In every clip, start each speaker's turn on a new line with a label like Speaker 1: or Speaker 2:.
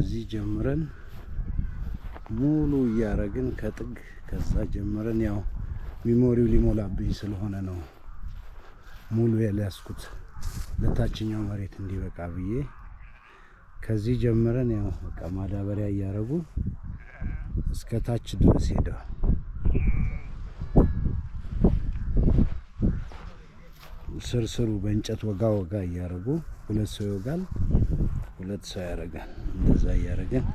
Speaker 1: ከዚህ ጀምረን ሙሉ እያረግን ከጥግ ከዛ ጀምረን ያው ሚሞሪው ሊሞላብኝ ስለሆነ ነው ሙሉ ያልያዝኩት ለታችኛው መሬት እንዲበቃ ብዬ ከዚህ ጀምረን ያው በቃ ማዳበሪያ እያረጉ እስከ ታች ድረስ ሄደዋል። ስርስሩ በእንጨት ወጋ ወጋ እያረጉ ሁለት ሰው ይወጋል፣ ሁለት ሰው ያረጋል። እንደዛ እያረገን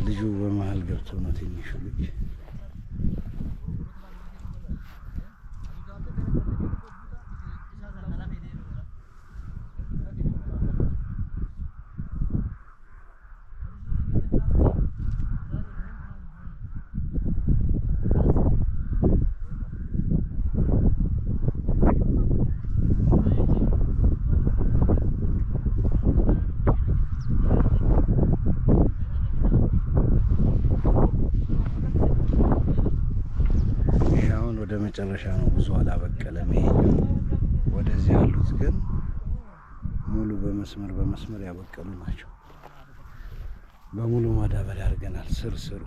Speaker 1: ልጁ በመሃል ገብቶ ነው ትንሹ ልጅ ወደ መጨረሻ ነው። ብዙ አላበቀለም። ይሄ ወደዚህ ያሉት ግን ሙሉ በመስመር ያበቀሉ ናቸው። በሙሉ ማዳበሪያ አድርገናል ስርስሩ